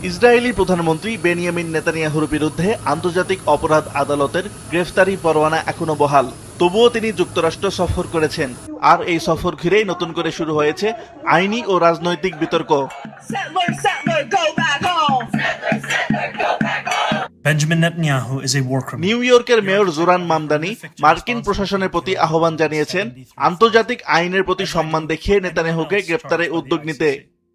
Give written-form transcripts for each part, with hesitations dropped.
Israeli প্রধানমন্ত্রী Benjamin নেতানিয়াহুর বিরুদ্ধে আন্তর্জাতিক অপরাধ আদালতের গ্রেফতারি পরোয়ানা এখনো বহাল। তবুও তিনি যুক্তরাষ্ট্র সফর করেছেন, আর এই সফর ঘিরেই নতুন করে শুরু হয়েছে আইনি ও রাজনৈতিক বিতর্ক। Benjamin Netanyahu is a war criminal. New ইয়র্কের মেয়র জোরান মামদানি মার্কিন প্রশাসনের প্রতি আহ্বান জানিয়েছেন আন্তর্জাতিক আইনের প্রতি সম্মান দেখিয়ে নেতানিয়াহুকে গ্রেফতারের উদ্যোগ নিতে।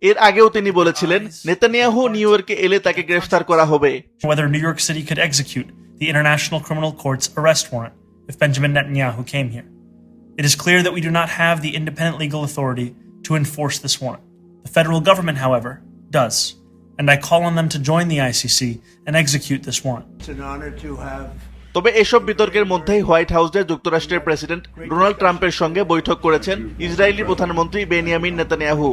এর আগেও তিনি বলেছিলেন নেতানিয়াহু নিউ ইয়র্কে এলে তাকে গ্রেফতার করা হবে। Whether New York City could execute the International Criminal Court's arrest warrant if Benjamin Netanyahu came here. It is clear that we do not have the independent legal authority to enforce this warrant. The federal government, however, does, and I call on them to join the ICC and execute this warrant. It's an honor to have তবে এসব বিতর্কের মধ্যেই white হাউসে যুক্তরাষ্ট্রের president Donald ট্রাম্পের সঙ্গে বৈঠক করেছেন ইসরায়েলি প্রধানমন্ত্রী বেনিয়ামিন নেতানিয়াহু।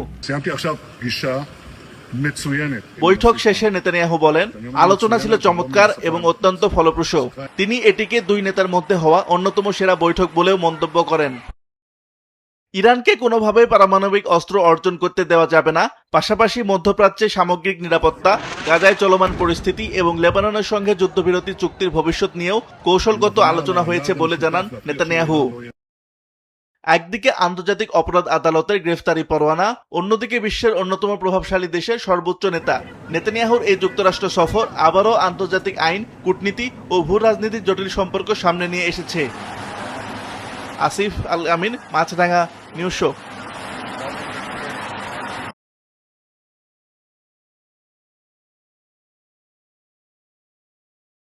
বৈঠক শেষে নেতানিয়াহু বলেন, আলোচনা ছিল চমৎকার এবং অত্যন্ত ফলপ্রসূ। তিনি এটিকে দুই নেতার মধ্যে হওয়া অন্যতম সেরা বৈঠক বলেও মন্তব্য করেন। ইরানকে কোনোভাবেই পারমাণবিক অস্ত্র অর্জন করতে দেওয়া যাবে না, পাশাপাশি মধ্যপ্রাচ্যে সামগ্রিক নিরাপত্তা, গাজায় চলমান পরিস্থিতি এবং লেবাননের সঙ্গে যুদ্ধবিরতি চুক্তির ভবিষ্যৎ নিয়েও কৌশলগত আলোচনা হয়েছে বলে জানান নেতানিয়াহু। একদিকে আন্তর্জাতিক অপরাধ আদালতের গ্রেফতারি পরোয়ানা, অন্যদিকে বিশ্বের অন্যতম প্রভাবশালী দেশের সর্বোচ্চ নেতা। নেতানিয়াহুর এই যুক্তরাষ্ট্র সফর আবারও আন্তর্জাতিক আইন, কূটনীতি ও ভূ রাজনীতির জটিল সম্পর্ক সামনে নিয়ে এসেছে। আসিফ আল আমিন, মাছরাঙা নিউজ শো।